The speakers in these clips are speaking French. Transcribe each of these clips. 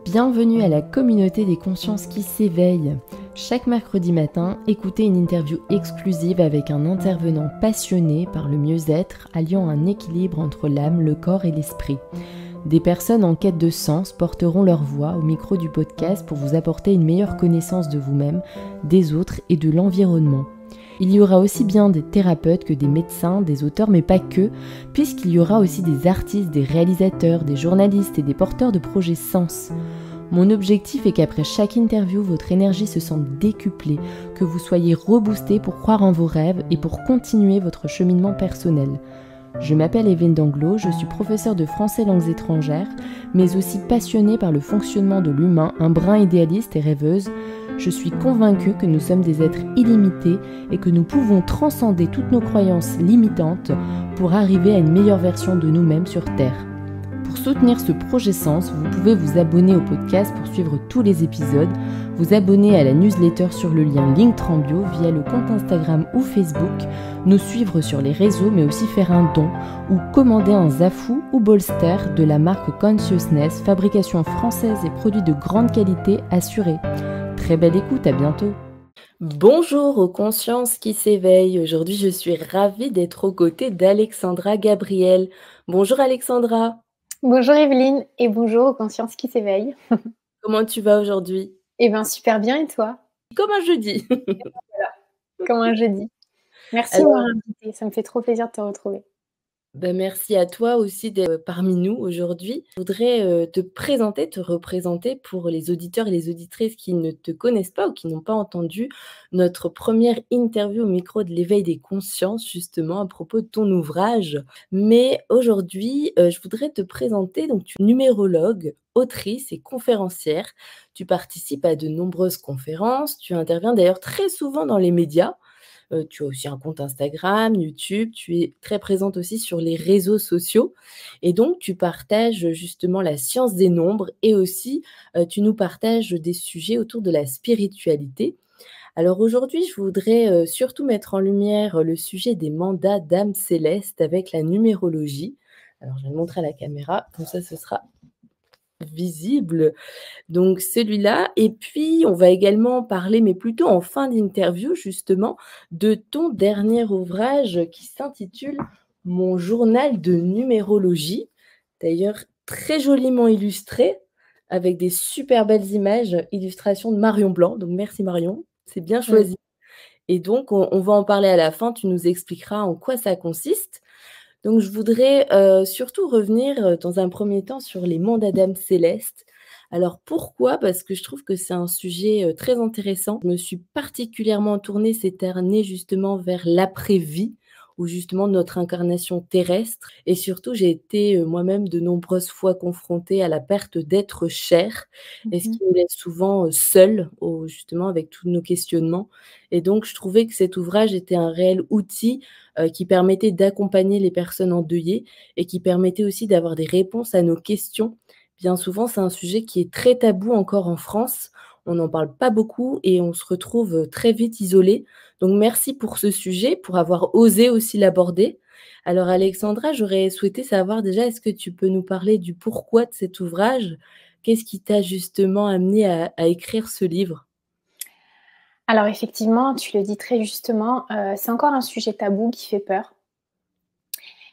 Bienvenue à la communauté des consciences qui s'éveillent. Chaque mercredi matin, écoutez une interview exclusive avec un intervenant passionné par le mieux-être, alliant un équilibre entre l'âme, le corps et l'esprit. Des personnes en quête de sens porteront leur voix au micro du podcast pour vous apporter une meilleure connaissance de vous-même, des autres et de l'environnement. Il y aura aussi bien des thérapeutes que des médecins, des auteurs, mais pas que, puisqu'il y aura aussi des artistes, des réalisateurs, des journalistes et des porteurs de projets sens. Mon objectif est qu'après chaque interview, votre énergie se sente décuplée, que vous soyez reboosté pour croire en vos rêves et pour continuer votre cheminement personnel. Je m'appelle Evelyne Danglo, je suis professeure de français langues étrangères, mais aussi passionnée par le fonctionnement de l'humain, un brin idéaliste et rêveuse. Je suis convaincue que nous sommes des êtres illimités et que nous pouvons transcender toutes nos croyances limitantes pour arriver à une meilleure version de nous-mêmes sur Terre. Pour soutenir ce projet Sens, vous pouvez vous abonner au podcast pour suivre tous les épisodes, vous abonner à la newsletter sur le lien Linktrambio via le compte Instagram ou Facebook, nous suivre sur les réseaux mais aussi faire un don ou commander un Zafou ou Bolster de la marque Consciousness, fabrication française et produits de grande qualité assurés. Très belle écoute, à bientôt. Bonjour aux consciences qui s'éveillent. Aujourd'hui, je suis ravie d'être aux côtés d'Alexandra Gabriel. Bonjour Alexandra. Bonjour Evelyne et bonjour aux consciences qui s'éveillent. Comment tu vas aujourd'hui? Eh bien super bien et toi? Comme un jeudi. Voilà, comme un jeudi. Merci de Alors, m'avoir invitée, ça me fait trop plaisir de te retrouver. merci à toi aussi d'être parmi nous aujourd'hui. Je voudrais te présenter, te représenter pour les auditeurs et les auditrices qui ne te connaissent pas ou qui n'ont pas entendu notre première interview au micro de l'éveil des consciences, justement à propos de ton ouvrage. Mais aujourd'hui, je voudrais te présenter, donc tu es numérologue, autrice et conférencière. Tu participes à de nombreuses conférences, tu interviens d'ailleurs très souvent dans les médias. Tu as aussi un compte Instagram, YouTube, tu es très présente aussi sur les réseaux sociaux et donc tu partages justement la science des nombres et aussi, tu nous partages des sujets autour de la spiritualité. Alors aujourd'hui, je voudrais, surtout mettre en lumière le sujet des mandats d'âmes célestes avec la numérologie. Alors je vais le montrer à la caméra, comme ça ce sera visible. Donc celui-là et puis on va également parler, mais plutôt en fin d'interview justement, de ton dernier ouvrage qui s'intitule «Mon journal de numérologie». D'ailleurs très joliment illustré avec des super belles images, illustrations de Marion Blanc, donc merci Marion, c'est bien Mmh. choisi et donc on va en parler à la fin, tu nous expliqueras en quoi ça consiste. Donc je voudrais, surtout revenir, dans un premier temps sur les mandats d'âme célestes. Alors pourquoi? Parce que je trouve que c'est un sujet, très intéressant. Je me suis particulièrement tournée cette année justement vers l'après-vie, ou justement notre incarnation terrestre et surtout j'ai été, moi-même de nombreuses fois confrontée à la perte d'êtres chers et ce Mmh. qui nous laisse souvent, seuls au justement avec tous nos questionnements et donc je trouvais que cet ouvrage était un réel outil qui permettait d'accompagner les personnes endeuillées et qui permettait aussi d'avoir des réponses à nos questions. Bien souvent, c'est un sujet qui est très tabou encore en France. On n'en parle pas beaucoup et on se retrouve très vite isolé. Donc merci pour ce sujet, pour avoir osé aussi l'aborder. Alors Alexandra, j'aurais souhaité savoir déjà, est-ce que tu peux nous parler du pourquoi de cet ouvrage? Qu'est-ce qui t'a justement amené à écrire ce livre? Alors effectivement, tu le dis très justement, c'est encore un sujet tabou qui fait peur.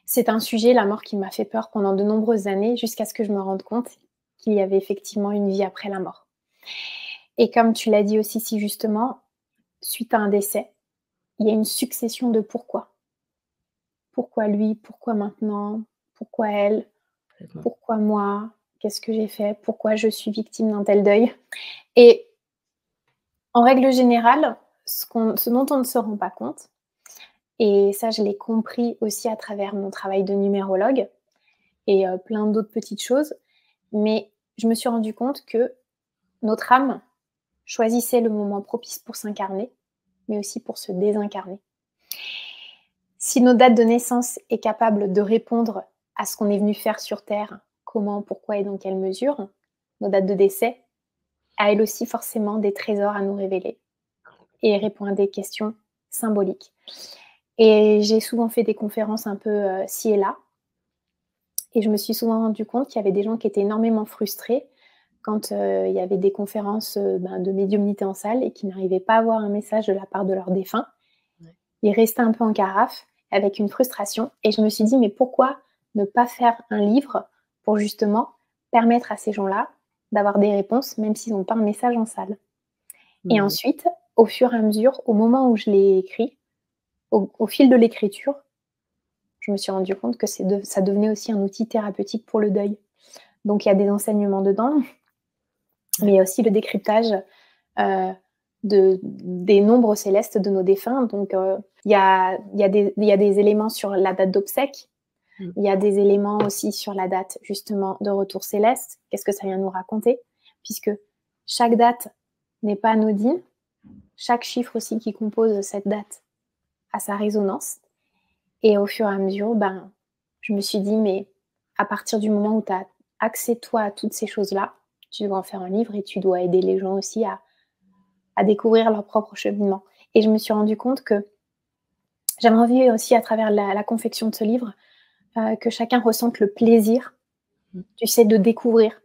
C'est un sujet, la mort, qui m'a fait peur pendant de nombreuses années jusqu'à ce que je me rende compte qu'il y avait effectivement une vie après la mort. Et comme tu l'as dit aussi si justement, suite à un décès, il y a une succession de pourquoi. Pourquoi lui? Pourquoi maintenant? Pourquoi elle? Complètement. Pourquoi moi? Qu'est-ce que j'ai fait? Pourquoi je suis victime d'un tel deuil? Et en règle générale, ce dont on ne se rend pas compte, et ça je l'ai compris aussi à travers mon travail de numérologue et plein d'autres petites choses, mais je me suis rendu compte que notre âme choisissait le moment propice pour s'incarner, mais aussi pour se désincarner. Si notre date de naissance est capable de répondre à ce qu'on est venu faire sur Terre, comment, pourquoi et dans quelle mesure, nos dates de décès a elle aussi forcément des trésors à nous révéler et répond à des questions symboliques. Et j'ai souvent fait des conférences un peu ci et là, et je me suis souvent rendu compte qu'il y avait des gens qui étaient énormément frustrés quand il y avait des conférences de médiumnité en salle et qu'ils n'arrivaient pas à avoir un message de la part de leur défunt. Ouais. Ils restaient un peu en carafe avec une frustration. Et je me suis dit, mais pourquoi ne pas faire un livre pour justement permettre à ces gens-là d'avoir des réponses, même s'ils n'ont pas un message en salle. Et ensuite, au fur et à mesure, au moment où je l'ai écrit, au fil de l'écriture, je me suis rendu compte que ça devenait aussi un outil thérapeutique pour le deuil. Donc, il y a des enseignements dedans, mais il y a aussi le décryptage des nombres célestes de nos défunts. Donc, il y a des éléments sur la date d'obsèques. Il y a des éléments aussi sur la date, justement, de retour céleste. Qu'est-ce que ça vient nous raconter? Puisque chaque date n'est pas anodine. Chaque chiffre aussi qui compose cette date a sa résonance. Et au fur et à mesure, je me suis dit, mais à partir du moment où tu as accès, toi, à toutes ces choses-là, tu dois en faire un livre et tu dois aider les gens aussi à découvrir leur propre cheminement. Et je me suis rendu compte que j'avais envie aussi, à travers la confection de ce livre, que chacun ressente le plaisir, tu sais, de découvrir.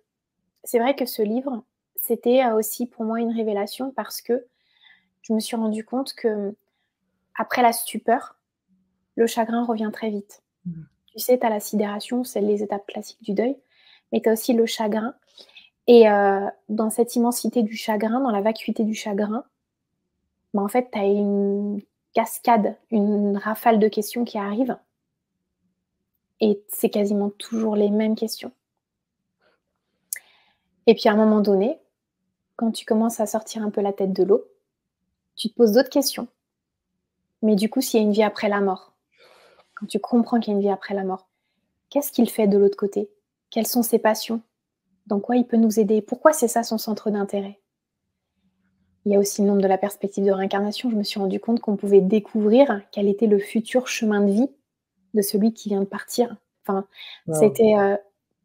C'est vrai que ce livre, c'était aussi pour moi une révélation parce que je me suis rendu compte que après la stupeur, le chagrin revient très vite. Tu sais, tu as la sidération, c'est les étapes classiques du deuil, mais tu as aussi le chagrin. Et dans cette immensité du chagrin, dans la vacuité du chagrin, en fait, tu as une cascade, une rafale de questions qui arrivent. Et c'est quasiment toujours les mêmes questions. Et puis à un moment donné, quand tu commences à sortir un peu la tête de l'eau, tu te poses d'autres questions. Mais du coup, s'il y a une vie après la mort, quand tu comprends qu'il y a une vie après la mort, qu'est-ce qu'il fait de l'autre côté? Quelles sont ses passions? Dans quoi il peut nous aider? Pourquoi c'est ça son centre d'intérêt? Il y a aussi le nombre de la perspective de réincarnation. Je me suis rendu compte qu'on pouvait découvrir quel était le futur chemin de vie de celui qui vient de partir. Enfin, C'était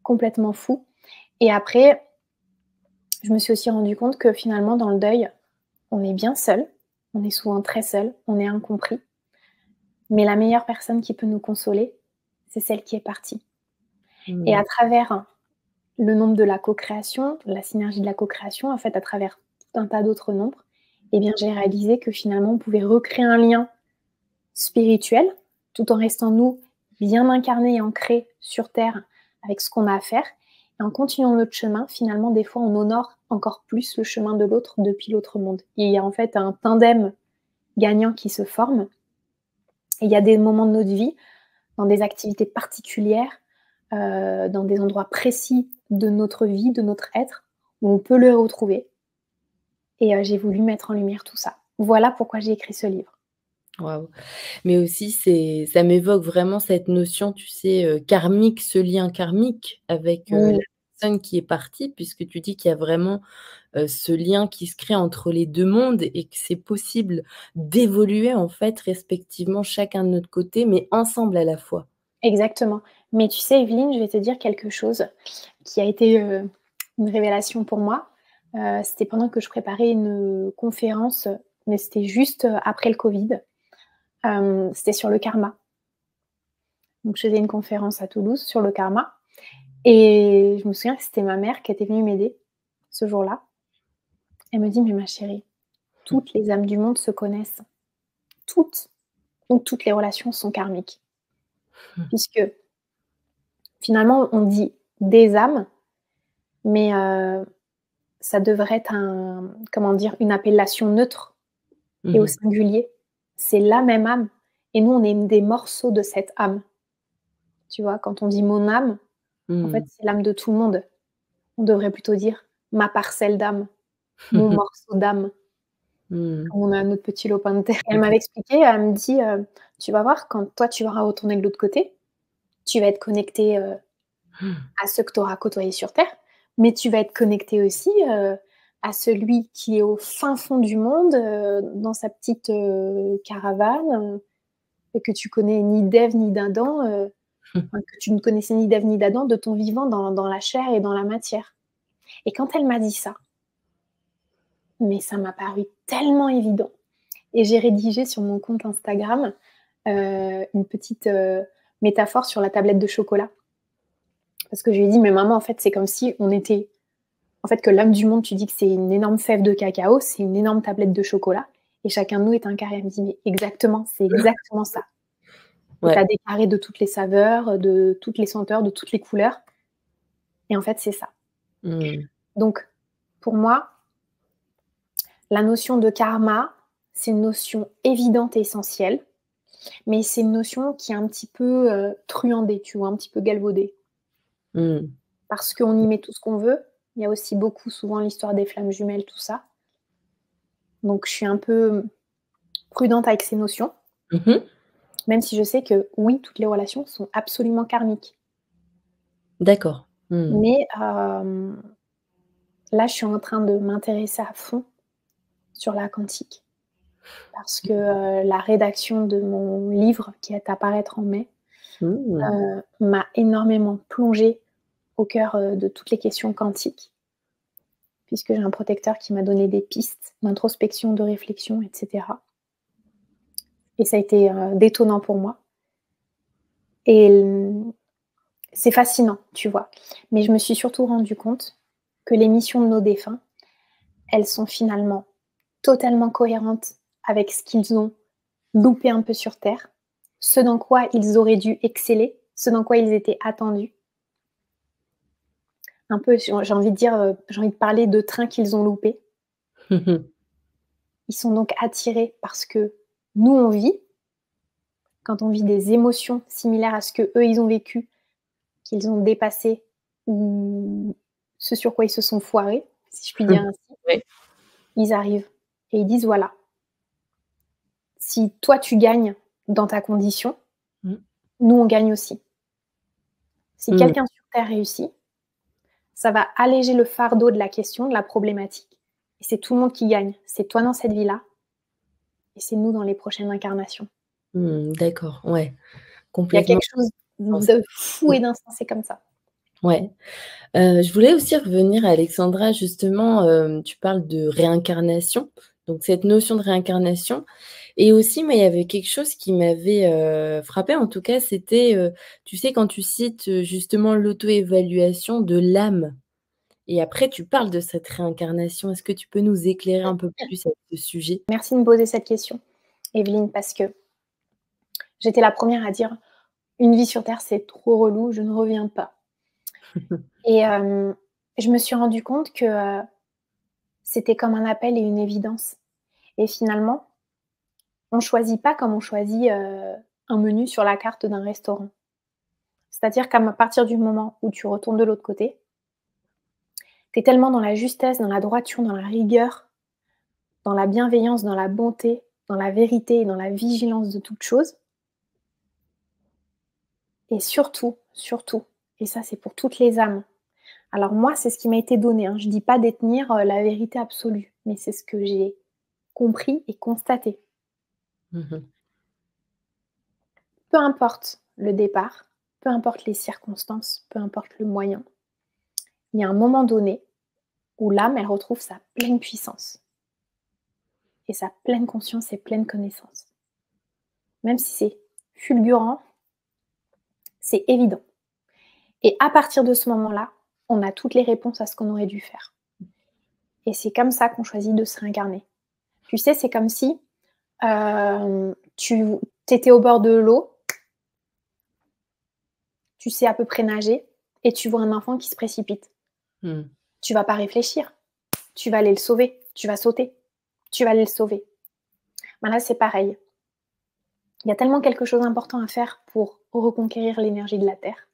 complètement fou. Et après, je me suis aussi rendu compte que finalement, dans le deuil, on est bien seul. On est souvent très seul. On est incompris. Mais la meilleure personne qui peut nous consoler, c'est celle qui est partie. Et à travers le nombre de la co-création, la synergie de la co-création, en fait, à travers tout un tas d'autres nombres, eh bien, j'ai réalisé que finalement, on pouvait recréer un lien spirituel, tout en restant, nous, bien incarnés et ancrés sur Terre avec ce qu'on a à faire. Et en continuant notre chemin, finalement, des fois, on honore encore plus le chemin de l'autre depuis l'autre monde. Et il y a en fait un tandem gagnant qui se forme. Et il y a des moments de notre vie, dans des activités particulières, dans des endroits précis de notre vie, de notre être, où on peut le retrouver. Et j'ai voulu mettre en lumière tout ça. Voilà pourquoi j'ai écrit ce livre. Waouh! Mais aussi ça m'évoque vraiment cette notion, tu sais, karmique, ce lien karmique avec, la personne qui est partie, puisque tu dis qu'il y a vraiment, ce lien qui se crée entre les 2 mondes et que c'est possible d'évoluer, en fait, respectivement, chacun de notre côté, mais ensemble à la fois. Exactement. Mais tu sais, Evelyne, je vais te dire quelque chose qui a été, une révélation pour moi. C'était pendant que je préparais une conférence, mais c'était juste, après le covid. C'était sur le karma. Donc je faisais une conférence à Toulouse sur le karma et je me souviens que c'était ma mère qui était venue m'aider ce jour-là. Elle me dit: «Mais ma chérie, toutes les âmes du monde se connaissent. Toutes. Donc toutes les relations sont karmiques». Puisque finalement, on dit des âmes, mais ça devrait être une appellation neutre et au singulier. C'est la même âme et nous, on est des morceaux de cette âme. Tu vois? Quand on dit «mon âme», en fait, c'est l'âme de tout le monde. On devrait plutôt dire «ma parcelle d'âme», «mon morceau d'âme», comme on a notre petit lopin de terre. Elle m'avait expliqué, elle me dit, «Tu vas voir, quand toi, tu vas retourner de l'autre côté, tu vas être connecté, à ceux que tu auras côtoyés sur terre, mais tu vas être connecté aussi, à celui qui est au fin fond du monde, dans sa petite, caravane, et que tu connais ni d'Ève ni d'Adam, enfin, que tu ne connaissais ni d'Ève ni d'Adam de ton vivant dans la chair et dans la matière». Et quand elle m'a dit ça, mais ça m'a paru tellement évident et j'ai rédigé sur mon compte Instagram, une petite, métaphore sur la tablette de chocolat. Parce que je lui ai dit: «Mais maman, en fait, c'est comme si on était En fait, que l'âme du monde, tu dis que c'est une énorme fève de cacao, c'est une énorme tablette de chocolat, et chacun de nous est un carré. Elle me dit, mais exactement, c'est exactement ça. Et tu as des carrés de toutes les saveurs, de toutes les senteurs, de toutes les couleurs. Et en fait, c'est ça. Donc, pour moi, la notion de karma, c'est une notion évidente et essentielle, mais c'est une notion qui est un petit peu truandée, tu vois, un petit peu galvaudée. Parce qu'on y met tout ce qu'on veut. Il y a aussi beaucoup, souvent, l'histoire des flammes jumelles, tout ça. Donc, je suis un peu prudente avec ces notions, même si je sais que, oui, toutes les relations sont absolument karmiques. D'accord. Mais là, je suis en train de m'intéresser à fond sur la quantique. Parce que la rédaction de mon livre, qui est à paraître en mai, m'a énormément plongée au cœur de toutes les questions quantiques. Puisque j'ai un protecteur qui m'a donné des pistes d'introspection, de réflexion, etc. Et ça a été détonnant pour moi. Et c'est fascinant, tu vois. Mais je me suis surtout rendu compte que les missions de nos défunts, elles sont finalement totalement cohérentes avec ce qu'ils ont loupé un peu sur Terre, ce dans quoi ils auraient dû exceller, ce dans quoi ils étaient attendus. Un peu, j'ai envie de dire, j'ai envie de parler de trains qu'ils ont loupés. Ils sont donc attirés parce que nous, on vit. Quand on vit des émotions similaires à ce qu'eux, ils ont vécu, qu'ils ont dépassé, ou ce sur quoi ils se sont foirés, si je puis dire ainsi, ils arrivent et ils disent, voilà, si toi, tu gagnes dans ta condition, nous, on gagne aussi. Si quelqu'un sur Terre réussit, ça va alléger le fardeau de la question, de la problématique. Et c'est tout le monde qui gagne. C'est toi dans cette vie-là, et c'est nous dans les prochaines incarnations. D'accord, ouais, Il y a complètement. quelque chose de fou et d'insensé comme ça. Ouais. Je voulais aussi revenir à Alexandra, justement, tu parles de réincarnation, donc cette notion de réincarnation, et aussi, moi, il y avait quelque chose qui m'avait frappée, en tout cas, c'était, tu sais, quand tu cites, justement l'auto-évaluation de l'âme, et après tu parles de cette réincarnation. Est-ce que tu peux nous éclairer un peu plus à ce sujet? Merci de me poser cette question, Evelyne, parce que j'étais la première à dire: «Une vie sur Terre, c'est trop relou, je ne reviens pas». Et je me suis rendu compte que c'était comme un appel et une évidence. Et finalement, on choisit pas comme on choisit un menu sur la carte d'un restaurant. C'est-à-dire qu'à partir du moment où tu retournes de l'autre côté, tu es tellement dans la justesse, dans la droiture, dans la rigueur, dans la bienveillance, dans la bonté, dans la vérité et dans la vigilance de toute chose. Et surtout, surtout, et ça c'est pour toutes les âmes. Alors moi, c'est ce qui m'a été donné, hein. Je dis pas détenir la vérité absolue, mais c'est ce que j'ai compris et constaté. Peu importe le départ, peu importe les circonstances, peu importe le moyen, il y a un moment donné où l'âme, elle retrouve sa pleine puissance et sa pleine conscience et pleine connaissance. Même si c'est fulgurant, c'est évident. Et à partir de ce moment-là, on a toutes les réponses à ce qu'on aurait dû faire. Et c'est comme ça qu'on choisit de se réincarner. Tu sais, c'est comme si tu étais au bord de l'eau, tu sais à peu près nager, et tu vois un enfant qui se précipite. Tu vas pas réfléchir. Tu vas aller le sauver. Tu vas sauter. Tu vas aller le sauver. Ben là, c'est pareil. Il y a tellement quelque chose d'important à faire pour reconquérir l'énergie de la Terre.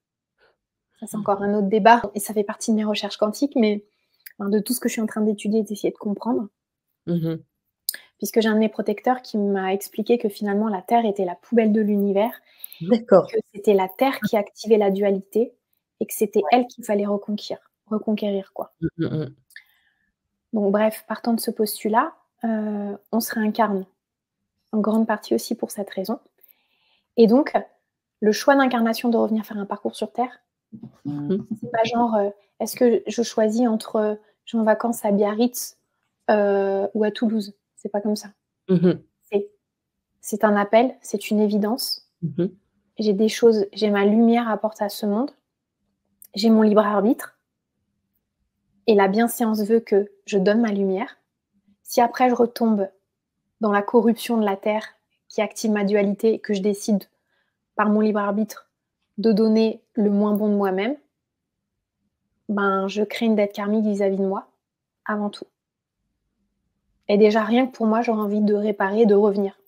Ça, c'est encore un autre débat, et ça fait partie de mes recherches quantiques, mais de tout ce que je suis en train d'étudier et d'essayer de comprendre. Puisque j'ai un de mes protecteurs qui m'a expliqué que finalement, la Terre était la poubelle de l'univers. D'accord. Que c'était la Terre qui activait la dualité et que c'était elle qu'il fallait reconquérir, quoi. Donc bref, partant de ce postulat, on se réincarne en grande partie aussi pour cette raison. Et donc, le choix d'incarnation de revenir faire un parcours sur Terre, c'est pas genre, est-ce que je choisis entre je vais en vacances à Biarritz ou à Toulouse? C'est pas comme ça. C'est un appel, c'est une évidence. J'ai des choses, j'ai ma lumière à apporter à ce monde. J'ai mon libre arbitre. Et la bienséance veut que je donne ma lumière. Si après je retombe dans la corruption de la terre qui active ma dualité et que je décide par mon libre arbitre de donner le moins bon de moi-même, ben, je crée une dette karmique vis-à-vis de moi, avant tout. Et déjà, rien que pour moi, j'aurais envie de réparer, de revenir.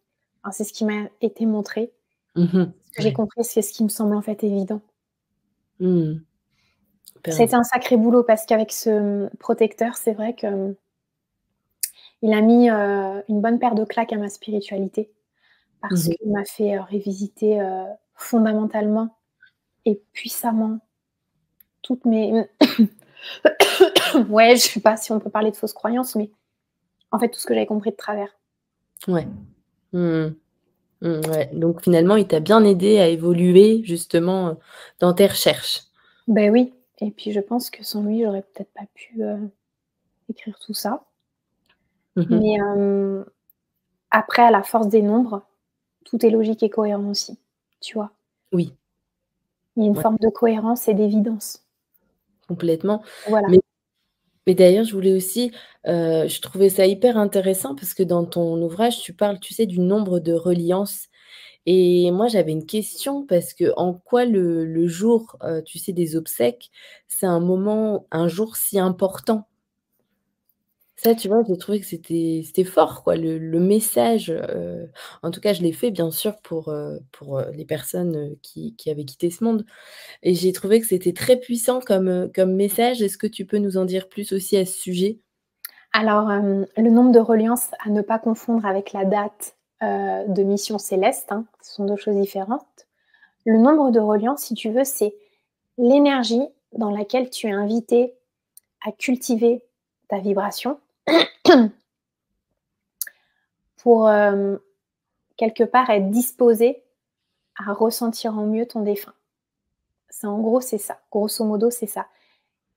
Enfin, c'est ce qui m'a été montré. Ce que j'ai Ouais. compris, c'est ce qui me semble en fait évident. Mmh. Ça a été Hyper un sacré boulot parce qu'avec ce protecteur, c'est vrai que il a mis une bonne paire de claques à ma spiritualité parce mmh qu'il m'a fait révisiter fondamentalement et puissamment toutes mes ouais, je sais pas si on peut parler de fausses croyances, mais en fait tout ce que j'avais compris de travers. Ouais. Mmh. Ouais. Donc finalement, il t'a bien aidé à évoluer justement, dans tes recherches. Ben oui, et puis je pense que sans lui, j'aurais peut-être pas pu écrire tout ça. Mmh. Mais après, à la force des nombres, tout est logique et cohérent aussi, tu vois? Oui, Il y a une ouais, forme de cohérence et d'évidence. complètement. Voilà. Mais mais d'ailleurs, je voulais aussi, je trouvais ça hyper intéressant parce que dans ton ouvrage, tu parles, tu sais, du nombre de reliances et moi, j'avais une question parce que en quoi le jour, tu sais, des obsèques, c'est un jour si important? Ça, tu vois, j'ai trouvé que c'était fort, quoi, le message, en tout cas, je l'ai fait, bien sûr, pour, les personnes, qui avaient quitté ce monde et j'ai trouvé que c'était très puissant comme message. Est-ce que tu peux nous en dire plus aussi à ce sujet? Alors, le nombre de reliances à ne pas confondre avec la date, de mission céleste, hein, ce sont 2 choses différentes. Le nombre de reliances, si tu veux, c'est l'énergie dans laquelle tu es invité à cultiver ta vibration pour, quelque part être disposé à ressentir en mieux ton défunt. C'est en gros, c'est ça. Grosso modo, c'est ça.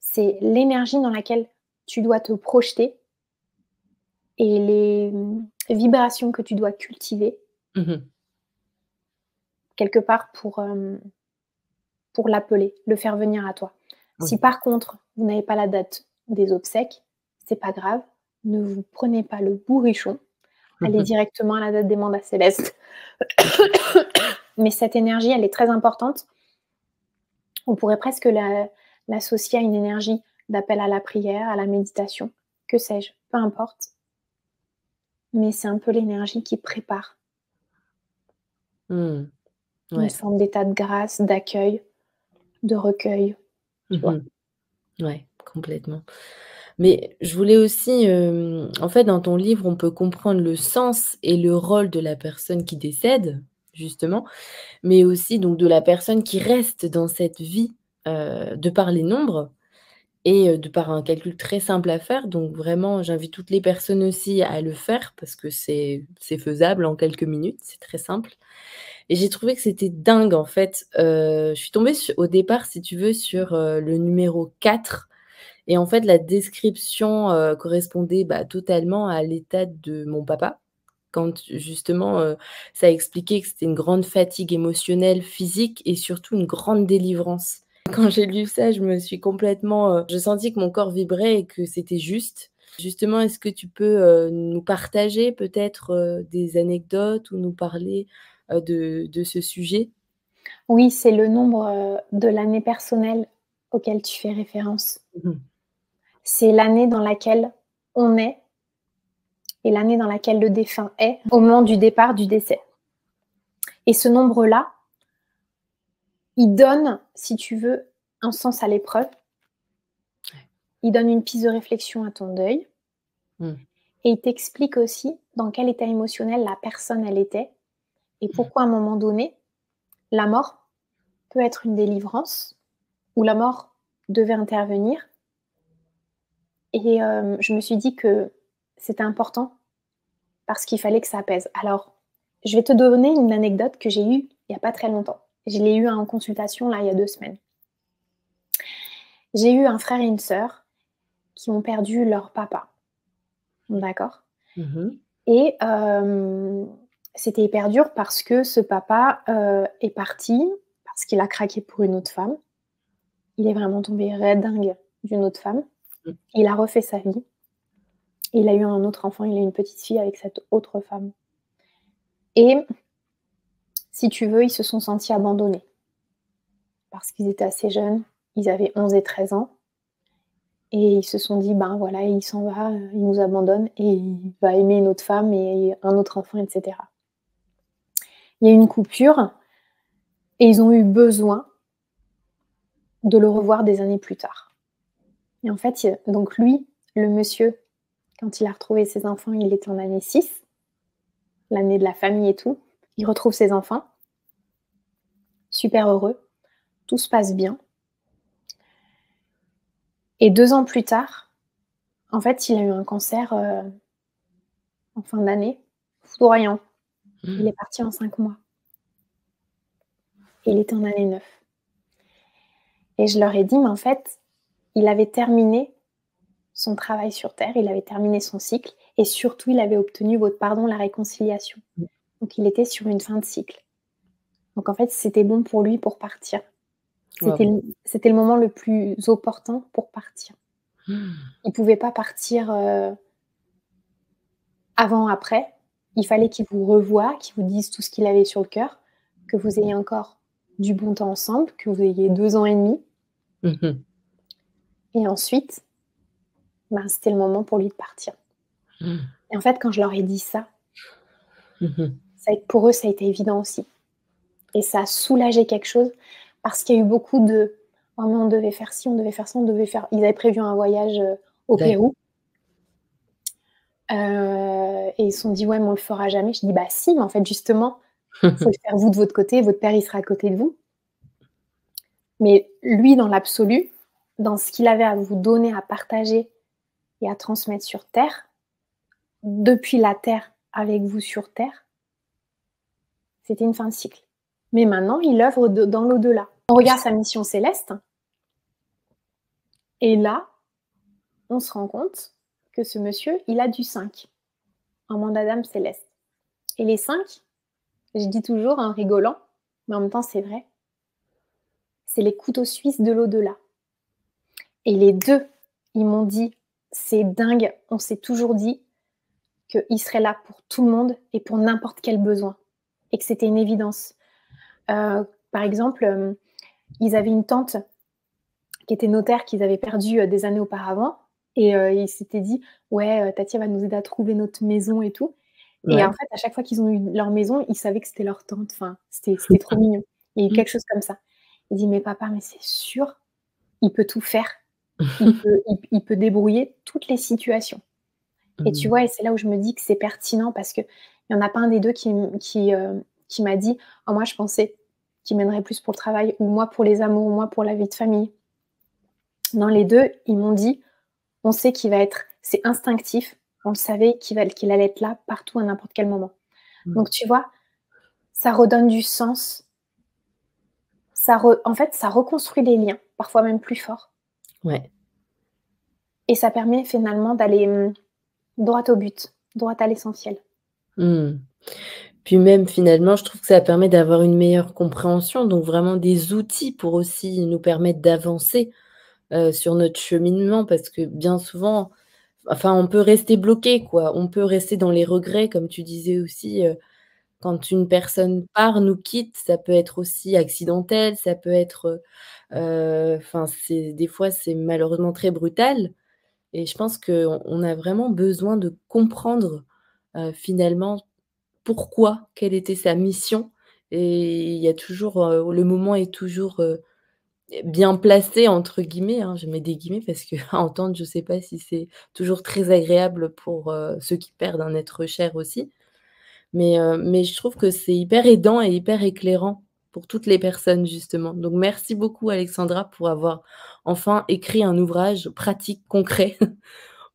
C'est l'énergie dans laquelle tu dois te projeter et les, vibrations que tu dois cultiver Mmh. quelque part pour l'appeler, le faire venir à toi. Si Oui. par contre, vous n'avez pas la date des obsèques, c'est pas grave, ne vous prenez pas le bourrichon, allez Mmh. directement à la date des mandats célestes. Mais cette énergie, elle est très importante. On pourrait presque l'associer à une énergie d'appel à la prière, à la méditation, que sais-je, peu importe. Mais c'est un peu l'énergie qui prépare Mmh. une Ouais. forme d'état de grâce, d'accueil, de recueil, tu vois? Mmh. Ouais, complètement. Mais je voulais aussi, en fait, dans ton livre, on peut comprendre le sens et le rôle de la personne qui décède, justement, mais aussi donc de la personne qui reste dans cette vie, de par les nombres et de par un calcul très simple à faire. Donc vraiment, j'invite toutes les personnes aussi à le faire parce que c'est faisable en quelques minutes, c'est très simple et j'ai trouvé que c'était dingue, en fait. Je suis tombée su au départ, si tu veux, sur, le numéro 4 et en fait, la description, correspondait, bah, totalement à l'état de mon papa. Quand justement, ça expliquait que c'était une grande fatigue émotionnelle, physique et surtout une grande délivrance. Quand j'ai lu ça, je me suis complètement, je sentis que mon corps vibrait et que c'était juste. Justement, est-ce que tu peux, nous partager peut-être, des anecdotes ou nous parler, de ce sujet? Oui, c'est le nombre, de l'année personnelle auquel tu fais référence. Mmh. C'est l'année dans laquelle on est et l'année dans laquelle le défunt est au moment du départ du décès. Et ce nombre-là, il donne, si tu veux, un sens à l'épreuve, Ouais. il donne une piste de réflexion à ton deuil Mmh. et il t'explique aussi dans quel état émotionnel la personne elle était et pourquoi à un moment donné, la mort peut être une délivrance ou la mort devait intervenir. Et je me suis dit que c'était important parce qu'il fallait que ça apaise. Alors, je vais te donner une anecdote que j'ai eue il y a pas très longtemps. Je l'ai eue en consultation là, il y a 2 semaines. J'ai eu un frère et une sœur qui ont perdu leur papa, d'accord? Mmh. Et c'était hyper dur parce que ce papa, est parti parce qu'il a craqué pour une autre femme. Il est vraiment tombé red dingue d'une autre femme Il a refait sa vie. Il a eu un autre enfant, il a une petite fille avec cette autre femme. Et si tu veux, ils se sont sentis abandonnés parce qu'ils étaient assez jeunes, ils avaient 11 et 13 ans et ils se sont dit: «Ben, voilà, il s'en va, il nous abandonne et il va aimer une autre femme et un autre enfant» et cetera. Il y a eu une coupure et ils ont eu besoin de le revoir des années plus tard. Et en fait, donc lui, le monsieur, quand il a retrouvé ses enfants, il était en année 6, l'année de la famille et tout. Il retrouve ses enfants, super heureux, tout se passe bien. Et 2 ans plus tard, en fait, il a eu un cancer, en fin d'année, foudroyant. Il est parti en 5 mois et il était en année 9. Et je leur ai dit: «Mais en fait, il avait terminé son travail sur terre, il avait terminé son cycle et surtout, il avait obtenu votre pardon, la réconciliation. Donc il était sur une fin de cycle. Donc en fait, c'était bon pour lui pour partir. C'était Waouh. le c'était le moment le plus opportun pour partir. Il pouvait pas partir, avant, après. Il fallait qu'il vous revoie, qu'il vous dise tout ce qu'il avait sur le cœur, que vous ayez encore du bon temps ensemble, que vous ayez 2 ans et demi Mmh. et ensuite, ben, c'était le moment pour lui de partir. Et en fait, quand je leur ai dit ça, Mmh. pour eux, ça a été évident aussi et ça a soulagé quelque chose parce qu'il y a eu beaucoup de: «Oh mais on devait faire ci, on devait faire ça, on devait faire» ils avaient prévu un voyage, au D'accord. Pérou, et ils se sont dit: «Ouais, mais on le fera jamais». Je dis: «Bah si, mais en fait, justement, faut le faire vous de votre côté, votre père, il sera à côté de vous». Mais lui, dans l'absolu, dans ce qu'il avait à vous donner, à partager et à transmettre sur terre, depuis la terre avec vous sur terre, c'était une fin de cycle. Mais maintenant, il œuvre dans l'au-delà. On regarde sa mission céleste et là, on se rend compte que ce monsieur, il a du 5 en mandat d'âme céleste. Et les 5, je dis toujours en rigolant, mais en même temps, c'est vrai, c'est les couteaux suisses de l'au-delà. Et les 2, ils m'ont dit: «C'est dingue, on s'est toujours dit qu'il serait là pour tout le monde et pour n'importe quel besoin et que c'était une évidence». Par exemple, ils avaient une tante qui était notaire qu'ils avaient perdue, des années auparavant et ils s'étaient dit: «Ouais, Tati, elle va nous aider à trouver notre maison et tout» et en Ouais. fait, à chaque fois qu'ils ont eu leur maison, ils savaient que c'était leur tante. Enfin, c'était trop mignon. Il y a eu quelque chose comme ça. Il dit: «Mais papa, mais c'est sûr, il peut tout faire. Il peut débrouiller toutes les situations» et tu Mmh. vois? Et c'est là où je me dis que c'est pertinent parce qu'il y en a pas un des 2 qui m'a dit: «Oh moi je pensais qu'il m'aimerait plus pour le travail» ou «Moi pour les amours» ou «Moi pour la vie de famille». Non, les 2, ils m'ont dit: «On sait qu'il va être c'est instinctif, on le savait qu'il allait être là partout à n'importe quel moment». Mmh. Donc tu vois? Ça redonne du sens, en fait, ça reconstruit les liens, parfois même plus forts Ouais. et ça permet finalement d'aller, droit au but, droit à l'essentiel. Mmh. Puis même finalement, je trouve que ça permet d'avoir une meilleure compréhension, donc vraiment des outils pour aussi nous permettre d'avancer, sur notre cheminement parce que bien souvent, enfin, on peut rester bloqué, quoi. On peut rester dans les regrets comme tu disais aussi, quand une personne part, nous quitte, ça peut être aussi accidentel, ça peut être, enfin, c'est des fois, c'est malheureusement très brutal et je pense qu'on a vraiment besoin de comprendre, finalement pourquoi, quelle était sa mission et il y a toujours, le moment est toujours, «bien placé» entre guillemets, hein, je mets des guillemets parce que à entendre, je sais pas si c'est toujours très agréable pour, ceux qui perdent un être cher aussi. Mais je trouve que c'est hyper aidant et hyper éclairant pour toutes les personnes justement. Donc merci beaucoup Alexandra pour avoir enfin écrit un ouvrage pratique, concret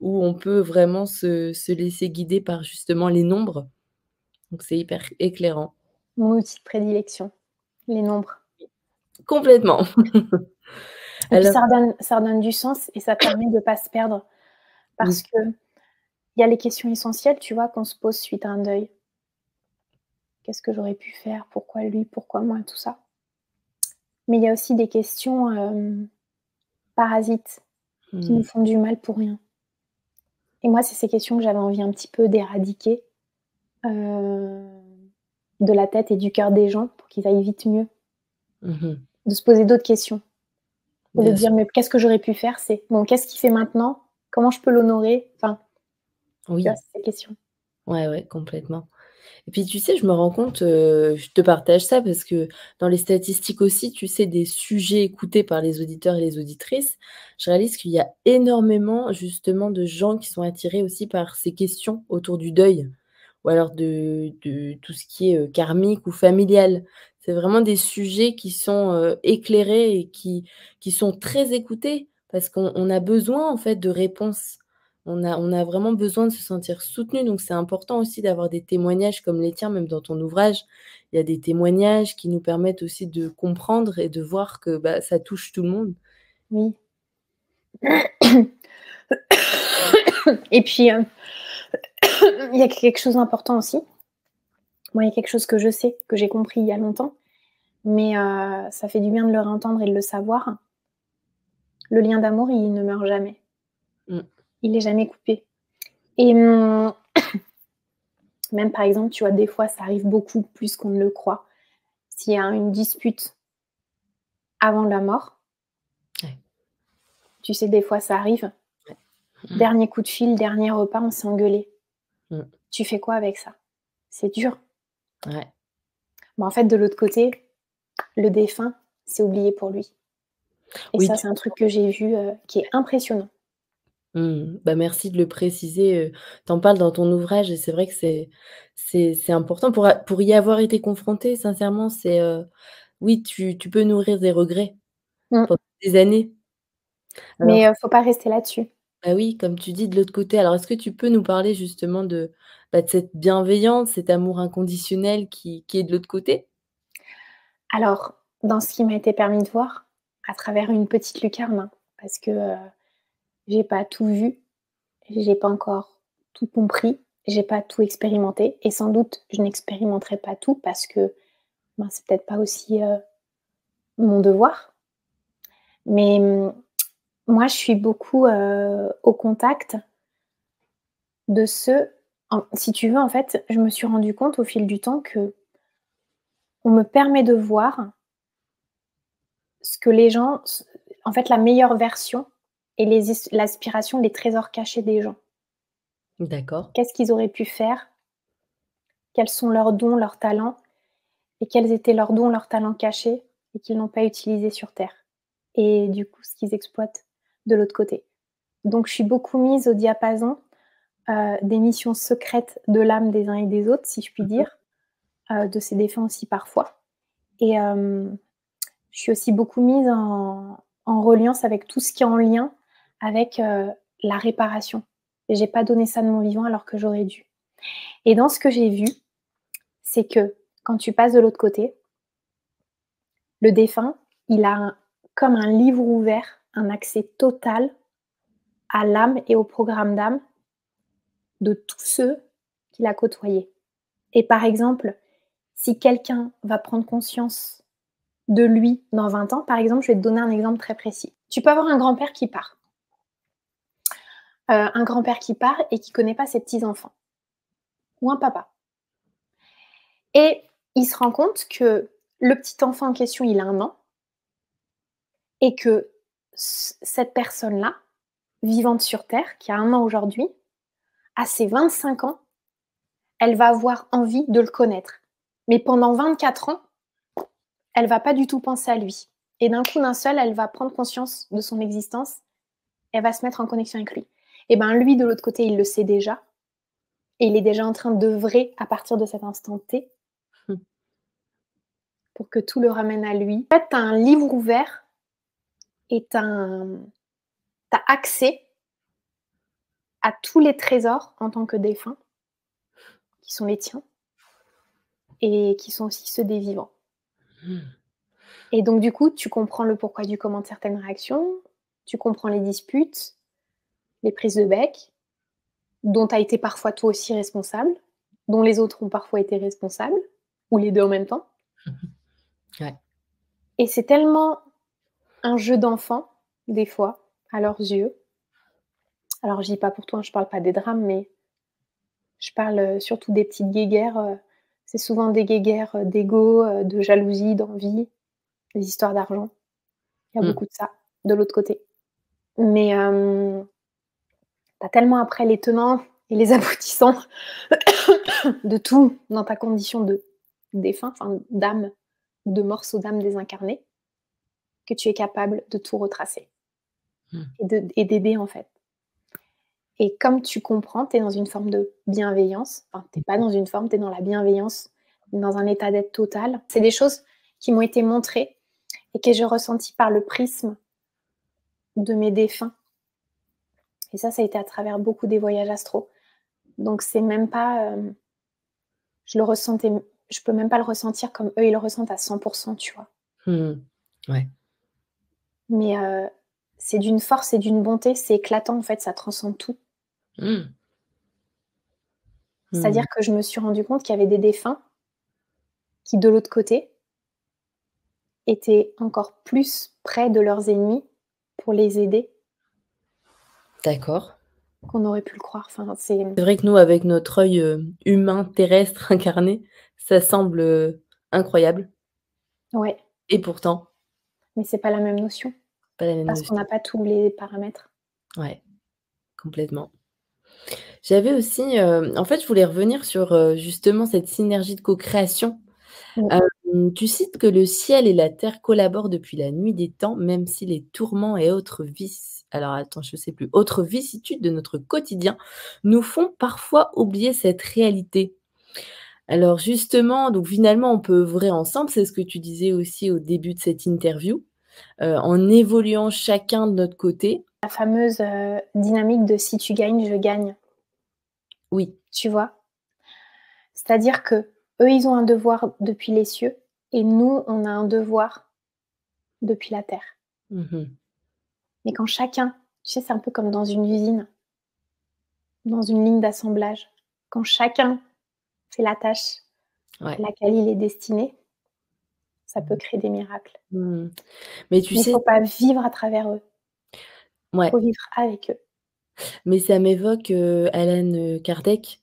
où on peut vraiment se laisser guider par justement les nombres. Donc c'est hyper éclairant. Mon outil de prédilection, les nombres Complètement. et puis Alors ça redonne du sens et ça permet de pas se perdre mmh, parce qu'il y a les questions essentielles, tu vois, qu'on se pose suite à un deuil. Qu'est-ce que j'aurais pu faire? Pourquoi lui? Pourquoi moi? Tout ça. Mais il y a aussi des questions, parasites. qui nous Mmh. font du mal pour rien. Et moi, c'est ces questions que j'avais envie un petit peu d'éradiquer, heu, de la tête et du cœur des gens pour qu'ils aillent vite mieux. Mmh. De se poser d'autres questions. Au lieu de Bien sûr. dire: «Mais qu'est-ce que j'aurais pu faire?» c'est: «Bon, qu'est-ce qu'il fait maintenant? Comment je peux l'honorer?» Enfin, tu vois, Oui. c'est ces questions. Ouais, ouais, complètement. Et puis tu sais, je me rends compte, je te partage ça parce que dans les statistiques aussi, tu sais, des sujets écoutés par les auditeurs et les auditrices, je réalise qu'il y a énormément justement de gens qui sont attirés aussi par ces questions autour du deuil ou alors de tout ce qui est, karmique ou familial. C'est vraiment des sujets qui sont, éclairés et qui sont très écoutés parce qu'on a besoin en fait de réponses. On a vraiment besoin de se sentir soutenu, donc c'est important aussi d'avoir des témoignages comme les tiens, même dans ton ouvrage. Il y a des témoignages qui nous permettent aussi de comprendre et de voir que, bah, ça touche tout le monde. Oui. Et puis, il y a quelque chose d'important aussi. Moi, il y a quelque chose que je sais, que j'ai compris il y a longtemps, mais ça fait du bien de le réentendre et de le savoir. Le lien d'amour, il ne meurt jamais. Mmh. Il est jamais coupé et même, par exemple, tu vois, des fois, ça arrive beaucoup plus qu'on ne le croit. S'il y a une dispute avant la mort, Ouais. tu sais, des fois, ça arrive. Mmh. Dernier coup de fil, dernier repas, on s'est engueulé. Mmh. Tu fais quoi avec ça? C'est dur. Ouais. Mais en fait, de l'autre côté, le défunt, c'est oublié pour lui et Oui, ça, tu c'est un truc que j'ai vu, qui est impressionnant. Bah, merci de le préciser, tu en parles dans ton ouvrage et c'est vrai que c'est important pour y avoir été confronté sincèrement, oui, tu peux nourrir des regrets Mmh. pendant des années. Mais Alors faut pas rester là-dessus. bah, oui, comme tu dis de l'autre côté, alors est-ce que tu peux nous parler justement de cette bienveillance, cet amour inconditionnel qui est de l'autre côté? Alors, dans ce qui m'a été permis de voir, à travers une petite lucarne, hein, parce que, j'ai pas tout vu, j'ai pas encore tout compris, j'ai pas tout expérimenté et sans doute je n'expérimenterai pas tout parce que, ben, c'est peut-être pas aussi, mon devoir. Mais, moi je suis beaucoup, au contact de ceux si tu veux, en fait, je me suis rendu compte au fil du temps que on me permet de voir ce que les gens s en fait, la meilleure version et l'aspiration, les trésors cachés des gens. D'accord. Qu'est-ce qu'ils auraient pu faire? Quels sont leurs dons, leurs talents? Et quels étaient leurs dons, leurs talents cachés et qu'ils n'ont pas utilisés sur terre? Et du coup, ce qu'ils exploitent de l'autre côté. Donc je suis beaucoup mise au diapason, des missions secrètes de l'âme des uns et des autres, si je puis Mmh. dire, de ces défunts aussi parfois et je suis aussi beaucoup mise en reliance avec tout ce qui est en lien avec, la réparation et j'ai pas donné ça de mon vivant alors que j'aurais dû et dans ce que j'ai vu, c'est que quand tu passes de l'autre côté, le défunt, il a comme un livre ouvert, un accès total à l'âme et au programme d'âme de tous ceux qu'il a côtoyés et par exemple, si quelqu'un va prendre conscience de lui dans 20 ans, par exemple, je vais te donner un exemple très précis. Tu peux avoir un grand-père qui part, un grand-père qui part et qui connaît pas ses petits-enfants ou un papa et il se rend compte que le petit enfant en question, il a 1 an et que cette personne-là, vivante sur terre, qui a 1 an aujourd'hui, à ses 25 ans, elle va avoir envie de le connaître. Mais pendant 24 ans, elle va pas du tout penser à lui. Et d'un coup d'un seul, elle va prendre conscience de son existence, elle va se mettre en connexion avec lui. Et ben lui, de l'autre côté, il le sait déjà, et il est déjà en train d'œuvrer à partir de cet instant T pour que tout le ramène à lui. En fait, tu as un livre ouvert et tu as accès à tous les trésors en tant que défunt, qui sont les tiens, et qui sont aussi ceux des vivants. Mmh. Et donc du coup, tu comprends le pourquoi du comment de certaines réactions, tu comprends les disputes, les prises de bec, dont tu as été parfois toi aussi responsable, dont les autres ont parfois été responsables, ou les 2 en même temps. Ouais. Et c'est tellement un jeu d'enfant, des fois, à leurs yeux. Alors je dis pas pour toi, hein, je parle pas des drames, mais je parle, surtout des petites guéguerres, c'est souvent des guéguerres, d'ego, de jalousie, d'envie, des histoires d'argent. Il y a Mmh. beaucoup de ça, de l'autre côté. Mais tu tellement après les tenants et les aboutissants de tout dans ta condition de défunt, enfin d'âme, de morceau d'âme désincarnée, que tu es capable de tout retracer Mmh. et d'aider, en fait. Et comme tu comprends, tu es dans une forme de bienveillance, enfin, tu es pas dans une forme, tu es dans la bienveillance, dans un état d'être total. C'est des choses qui m'ont été montrées et que j'ai ressenties par le prisme de mes défunts. Et ça a été à travers beaucoup des voyages astraux. Donc c'est même pas, je le ressentais, je peux même pas le ressentir comme eux, ils le ressentent à 100%, tu vois? Mmh. Ouais. Mais c'est d'une force et d'une bonté, c'est éclatant, en fait, ça transcende tout. Mmh. C'est-à-dire Mmh. que je me suis rendu compte qu'il y avait des défunts qui, de l'autre côté, étaient encore plus près de leurs ennemis pour les aider D'accord. qu'on aurait pu le croire. Enfin, c'est C'est vrai que nous, avec notre œil, humain, terrestre, incarné, ça semble, incroyable ouais, et pourtant, mais c'est pas la même notion pas la même parce qu'on n'a notion. pas tous les paramètres. Ouais, complètement. J'avais aussi, en fait, je voulais revenir sur, justement cette synergie de co-création. Mmh. Tu cites que le ciel et la terre collaborent depuis la nuit des temps, même si les tourments et autres alors attends, je sais plus, autres vicissitudes de notre quotidien nous font parfois oublier cette réalité. Alors justement, donc finalement, on peut œuvrer ensemble, c'est ce que tu disais aussi au début de cette interview, en évoluant chacun de notre côté. La fameuse, dynamique de si tu gagnes, je gagne, Oui. tu vois? C'est-à-dire qu'eux, ils ont un devoir depuis les cieux et nous, on a un devoir depuis la terre. Mmh. Mais quand chacun, tu sais, c'est un peu comme dans une usine, dans une ligne d'assemblage. Quand chacun fait la tâche à Ouais. laquelle il est destiné, ça peut Mmh. créer des miracles. Mmh. Mais tu Mais il sais faut pas vivre à travers eux, ouais, faut vivre avec eux. mais ça m'évoque, Alan, Kardec,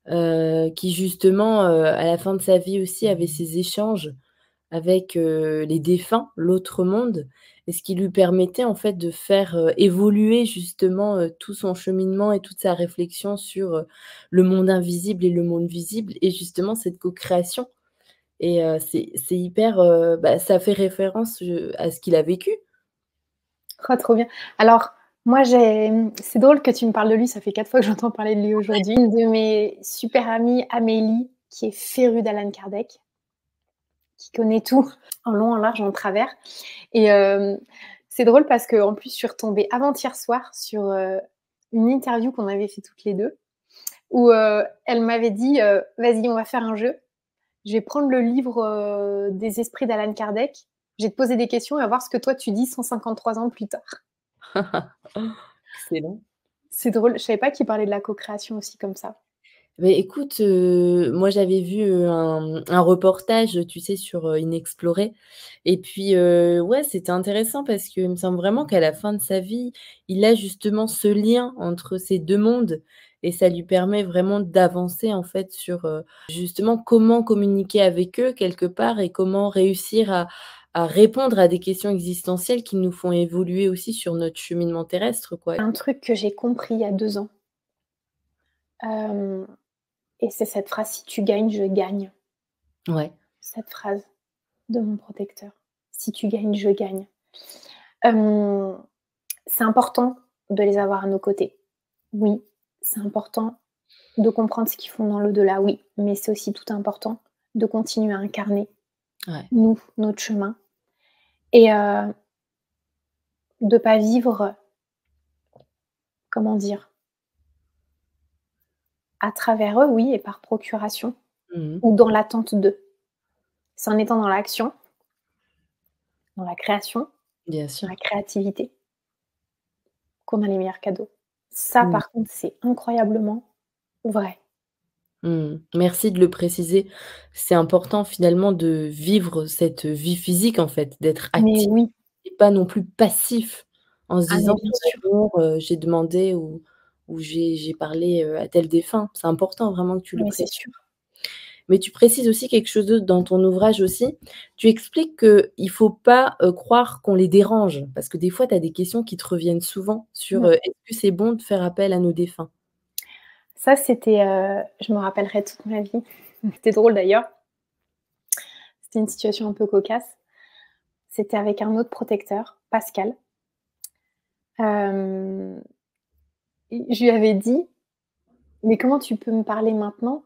qui justement, à la fin de sa vie aussi avait ces échanges avec, les défunts, l'autre monde et ce qui lui permettait en fait de faire, évoluer justement, tout son cheminement et toute sa réflexion sur, le monde invisible et le monde visible et justement cette co-création et c'est hyper, bah, ça fait référence, à ce qu'il a vécu. Oh, trop bien. Alors, moi, c'est drôle que tu me parles de lui, ça fait 4 fois que j'entends parler de lui aujourd'hui. Une de mes super amies, Amélie, qui est férue d'Alan Kardec, qui connaît tout en long, en large, en travers. Et c'est drôle parce qu'en plus, je suis retombée avant-hier soir sur, une interview qu'on avait fait toutes les 2, où, elle m'avait dit, «Vas-y, on va faire un jeu. Je vais prendre le livre, des esprits d'Alan Kardec. Je vais te poser des questions et on va voir ce que toi tu dis 153 ans plus tard». Excellent. C'est drôle, je savais pas qu'il parlait de la co-création aussi comme ça. Mais écoute, moi j'avais vu, un reportage, tu sais, sur, Inexploré et puis, ouais, c'était intéressant parce qu'il me semble vraiment qu'à la fin de sa vie, il a justement ce lien entre ces 2 mondes et ça lui permet vraiment d'avancer, en fait, sur, justement comment communiquer avec eux quelque part et comment réussir à répondre à des questions existentielles qui nous font évoluer aussi sur notre cheminement terrestre, quoi. Un truc que j'ai compris il y a 2 ans, hem et c'est cette phrase: «Si tu gagnes, je gagne». Ouais. Cette phrase de mon protecteur: «Si tu gagnes, je gagne». Hem, c'est important de les avoir à nos côtés. Oui, c'est important de comprendre ce qu'ils font dans l'au-delà, oui, mais c'est aussi tout important de continuer à incarner, Ouais. nous, notre chemin et de pas vivre, comment dire? À travers eux, oui et par procuration Mmh. ou dans l'attente d'eux. C'est en étant dans l'action, dans la création, Bien dans sûr. la créativité qu'on a les meilleurs cadeaux. Ça, Mmh. par contre, c'est incroyablement vrai. Mmh. Merci de le préciser. C'est important finalement de vivre cette vie physique en fait, d'être Mais actif oui, et pas non plus passif en se ah mais disant: bien «Tout sûr. va bien, j'ai demandé» ou où j'ai parlé, à tel défunt. C'est important vraiment que tu le Mais c'est précises. sûr. Mais tu précises aussi quelque chose d'autre dans ton ouvrage aussi. Tu expliques qu'il faut pas, croire qu'on les dérange, parce que des fois, tu as des questions qui te reviennent souvent sur, Mmh. est-ce que c'est bon de faire appel à nos défunts? Ça, c'était, je me rappellerai toute ma vie. C'était drôle d'ailleurs. C'était une situation un peu cocasse. C'était avec un autre protecteur, Pascal. Hem, je lui avais dit: «Mais comment tu peux me parler maintenant?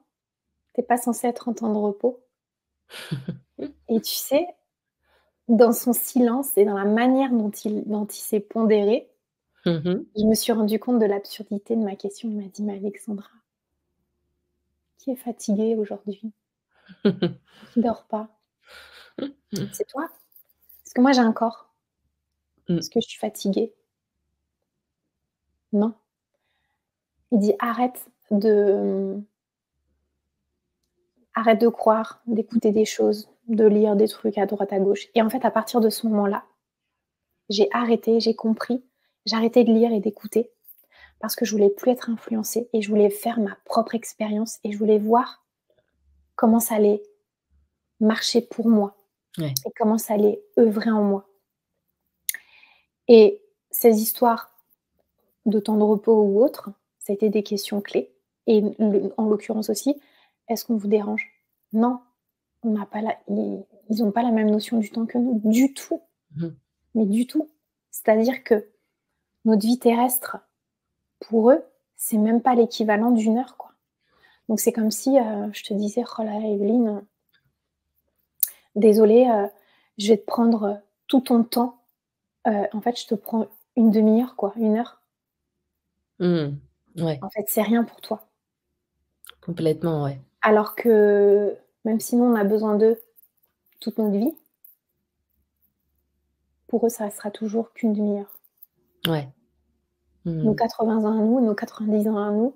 Tu es pas censé être en temps de repos». Et tu sais, dans son silence et dans la manière dont il s'est pondéré, Mmh mh. je me suis rendu compte de l'absurdité de ma question. Il m'a dit: «Mais Alexandra, qui est fatigué aujourd'hui? Qui dort pas? C'est toi? Parce que moi j'ai un corps. Mmh. Est-ce que je suis fatiguée? Non». Il dit: Arrête de croire, d'écouter des choses, de lire des trucs à droite à gauche». Et en fait, à partir de ce moment-là, j'ai arrêté, j'ai compris, j'ai arrêté de lire et d'écouter parce que je voulais plus être influencée et je voulais faire ma propre expérience et je voulais voir comment ça allait marcher pour moi Ouais. et comment ça allait œuvrer en moi. Et ces histoires de temps de repos ou autres, ça a été des questions clés et en l'occurrence aussi: «Est-ce qu'on vous dérange?» Non, on n'a pas la ils ont pas la même notion du temps que nous, du tout, Mmh. mais du tout. C'est-à-dire que notre vie terrestre, pour eux, c'est même pas l'équivalent d'une heure, quoi. Donc c'est comme si, je te disais: «Oh là là, Evelyne, désolée, je vais te prendre, tout ton temps». En fait, je te prends une demi heure, quoi, une heure. Mmh. Ouais, En fait, c'est rien pour toi. complètement, ouais. Alors que même si nous, on a besoin d'eux toute notre vie, pour eux, ça restera toujours qu'une demi heure. Ouais. Nos Mmh. 80 ans à nous, nos 90 ans à nous,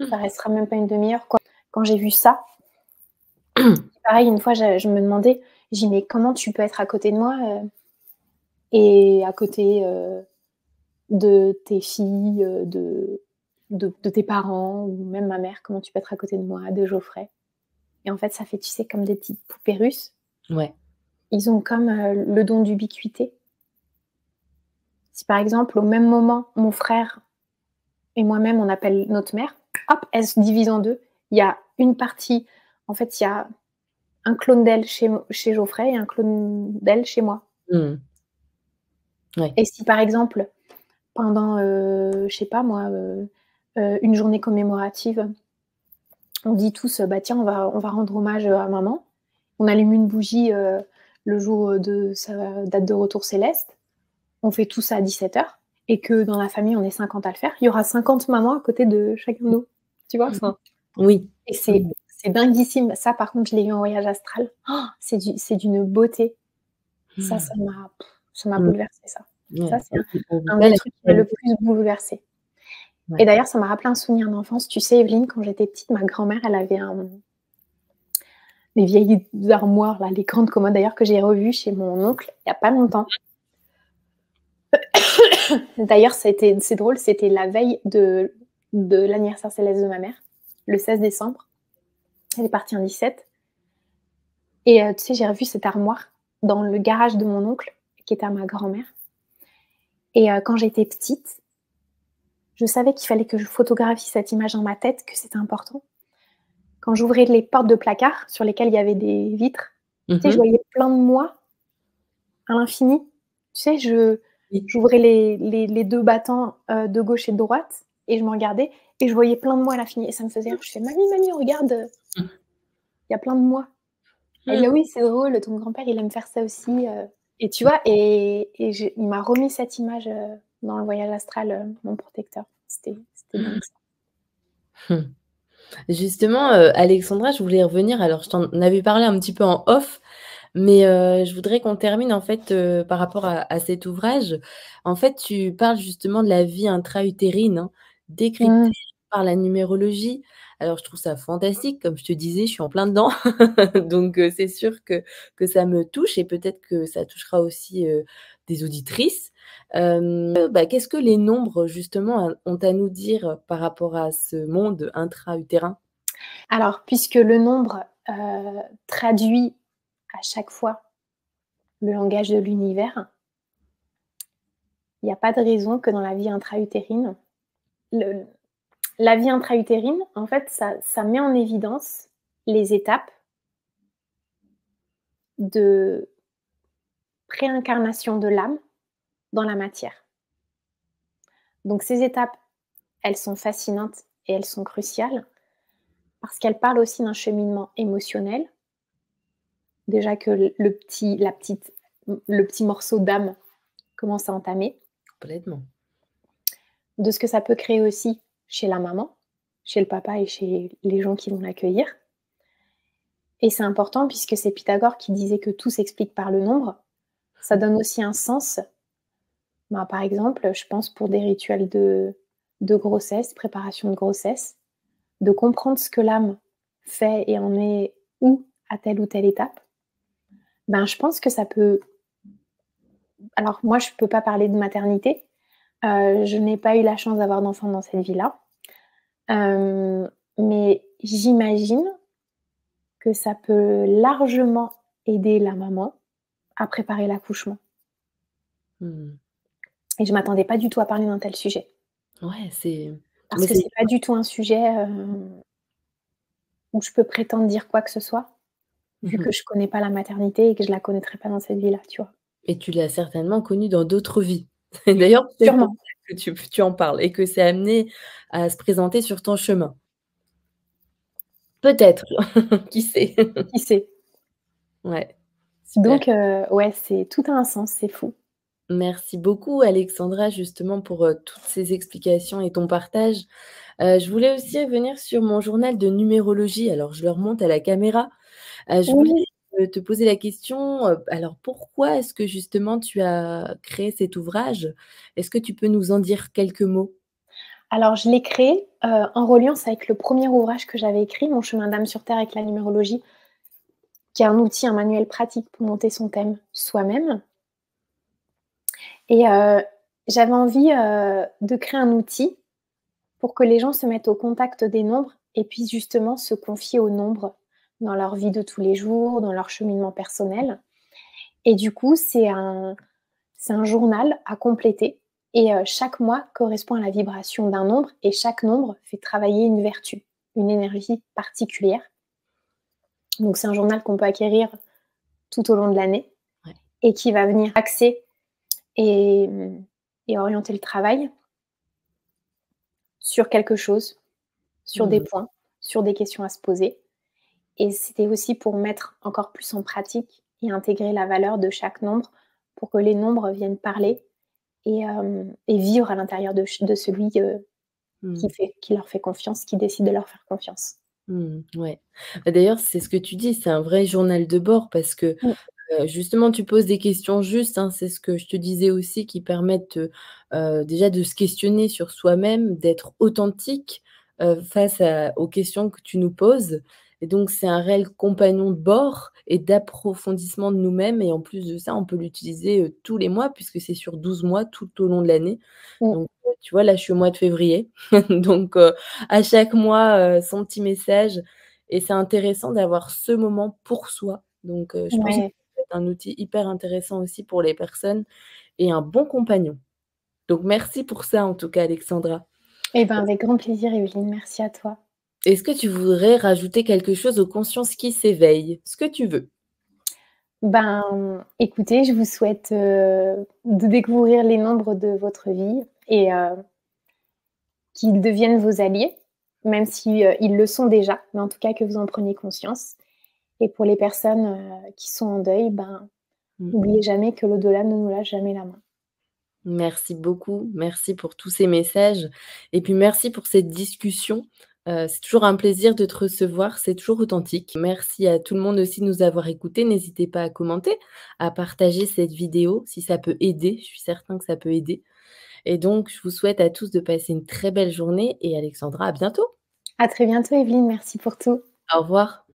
ça restera même pas une demi heure, quoi. Quand j'ai vu ça, pareil, une fois, je me demandais, j'ai dit: «Mais comment tu peux être à côté de moi, et à côté, de tes filles, de tes parents ou même ma mère, comment tu peux être à côté de moi, de Geoffrey?» Et en fait, ça fait, tu sais, comme des petites poupées russes. Ouais. Ils ont comme, le don d'ubiquité. Si par exemple, au même moment, mon frère et moi-même, on appelle notre mère, hop, elle se divise en 2. Il y a une partie, en fait, il y a un clone d'elle chez Geoffrey et un clone d'elle chez moi. Mmh. Ouais. Et si par exemple, pendant, je sais pas moi, une journée commémorative, on dit tous, «Bah tiens, on va rendre hommage, à maman». On allume une bougie, le jour, de sa date de retour céleste. On fait tout ça à 17 heures et que dans la famille, on est 50 à le faire. Il y aura 50 mamans à côté de chacun de nous. Tu vois? Enfin, Oui. et c'est Mmh. c'est dinguissime. Ça, par contre, je l'ai eu en voyage astral. C'est d'une beauté. Ça, Mmh. ça m'a Mmh. bouleversé ça. Ouais. Ça, c'est un des Belle trucs qui m'a le réalité. plus bouleversée. Et Ouais. d'ailleurs, ça m'a rappelé un souvenir d'enfance. Tu sais, Evelyne, quand j'étais petite, ma grand-mère, elle avait les vieilles armoires là, les grandes commodes d'ailleurs que j'ai revues chez mon oncle il y a pas longtemps. D'ailleurs, c'est drôle, c'était la veille de l'anniversaire céleste de ma mère, le 16 décembre. Elle est partie un 17 et tu sais, j'ai revu cette armoire dans le garage de mon oncle qui était à ma grand-mère et quand j'étais petite, je savais qu'il fallait que je photographie cette image dans ma tête, que c'était important. Quand j'ouvrais les portes de placard sur lesquelles il y avait des vitres, Mmh tu sais, je mh. voyais plein de moi à l'infini. Tu sais, Oui. j'ouvrais les 2 battants, de gauche et de droite et je me regardais et je voyais plein de moi à l'infini et ça me faisait rire. Je fais: «Mamie, mamie, regarde, Mmh. il y a plein de moi». Elle dit: «Ah Mmh. oui, c'est drôle, ton grand-père, il aime faire ça aussi», et tu vois? Et il m'a remis cette image, dans le voyage astral, mon protecteur. C'était dingue ça. Mmh. Justement, Alexandra, je voulais revenir, alors je t'en avais parlé un petit peu en off, mais je voudrais qu'on termine en fait, par rapport à cet ouvrage. En fait, tu parles justement de la vie intra-utérine, hein, décryptée Mmh. par la numérologie. Alors je trouve ça fantastique, comme je te disais, je suis en plein dedans, donc c'est sûr que ça me touche et peut-être que ça touchera aussi, des auditrices. Qu'est-ce que les nombres justement ont à nous dire par rapport à ce monde intra-utérin? Alors, puisque le nombre, traduit à chaque fois le langage de l'univers, il y a pas de raison que dans la vie intra-utérine, le la vie intra-utérine, en fait, ça met en évidence les étapes de préincarnation de l'âme dans la matière. Donc ces étapes, elles sont fascinantes et elles sont cruciales parce qu'elles parlent aussi d'un cheminement émotionnel. Déjà que le petit morceau d'âme commence à entamer, Complètement. de ce que ça peut créer aussi chez la maman, chez le papa et chez les gens qui vont l'accueillir. Et c'est important puisque c'est Pythagore qui disait que tout s'explique par le nombre. Ça donne aussi un sens. Par exemple, je pense pour des rituels de grossesse, préparation de grossesse, de comprendre ce que l'âme fait et en est où à telle ou telle étape, je pense que ça peut. Alors moi, je ne peux pas parler de maternité. Je n'ai pas eu la chance d'avoir d'enfants dans cette vie-là. Mais j'imagine que ça peut largement aider la maman à préparer l'accouchement. Mmh. Et je m'attendais pas du tout à parler d'un tel sujet. Ouais, Parce mais que c'est c'est pas du tout un sujet, où je peux prétendre dire quoi que ce soit, vu mmh que je connais pas la maternité et que je la connaîtrai pas dans cette vie-là, tu vois? et tu l'as certainement connu dans d'autres vies. Et d'ailleurs, peut-être pour Sûrement, ça que tu en parles et que c'est amené à se présenter sur ton chemin. Peut-être, qui sait? qui sait? Ouais, super. Donc ouais, c'est tout a un sens, c'est fou. Merci beaucoup Alexandra justement pour, toutes ces explications et ton partage. Je voulais aussi revenir sur mon journal de numérologie. Alors je le remonte à la caméra. Je voulais, Oui, te poser la question, alors pourquoi est-ce que justement tu as créé cet ouvrage? Est-ce que tu peux nous en dire quelques mots? alors je l'ai créé, en reliance avec le premier ouvrage que j'avais écrit, Mon chemin d'âme sur terre avec la numérologie, qui est un outil, un manuel pratique pour monter son thème soi-même. Et j'avais envie, de créer un outil pour que les gens se mettent au contact des nombres et puissent justement se confier aux nombres dans leur vie de tous les jours, dans leur cheminement personnel. Et du coup, c'est un journal à compléter et chaque mois correspond à la vibration d'un nombre et chaque nombre fait travailler une vertu, une énergie particulière. Donc c'est un journal qu'on peut acquérir tout au long de l'année Ouais. et qui va venir axer et et orienter le travail sur quelque chose, sur des Mmh. points, sur des questions à se poser. Et c'était aussi pour mettre encore plus en pratique et intégrer la valeur de chaque nombre pour que les nombres viennent parler et vivre à l'intérieur de celui, Mmh. qui leur fait confiance, qui décide de leur faire confiance. Mmh. Ouais. D'ailleurs, c'est ce que tu dis, c'est un vrai journal de bord parce que, Mmh. justement, tu poses des questions justes, hein. C'est ce que je te disais aussi qui permettent, déjà de se questionner sur soi-même, d'être authentique, face aux questions que tu nous poses et donc c'est un réel compagnon de bord et d'approfondissement de nous-mêmes et en plus de ça, on peut l'utiliser, tous les mois puisque c'est sur 12 mois tout au long de l'année. Mmh. Donc, tu vois, là, je suis au mois de février donc à chaque mois, son petit message et c'est intéressant d'avoir ce moment pour soi. Donc je pense que Ouais. c'est un outil hyper intéressant aussi pour les personnes et un bon compagnon. Donc merci pour ça en tout cas Alexandra. Et ben, avec grand plaisir, Evelyne, merci à toi. Est-ce que tu voudrais rajouter quelque chose aux consciences qui s'éveillent? Ce que tu veux. Écoutez, je vous souhaite, de découvrir les nombres de votre vie et qu'ils deviennent vos alliés, même si, ils le sont déjà, mais en tout cas que vous en preniez conscience. Et pour les personnes, qui sont en deuil, Mmh. n'oubliez jamais que l'au-delà ne nous lâche jamais la main. Merci beaucoup, merci pour tous ces messages et puis merci pour cette discussion. C'est toujours un plaisir de te recevoir, c'est toujours authentique. Merci à tout le monde aussi de nous avoir écoutés. N'hésitez pas à commenter, à partager cette vidéo si ça peut aider. Je suis certain que ça peut aider et donc je vous souhaite à tous de passer une très belle journée et Alexandra, à bientôt. À très bientôt, Evelyne, merci pour tout. Au revoir.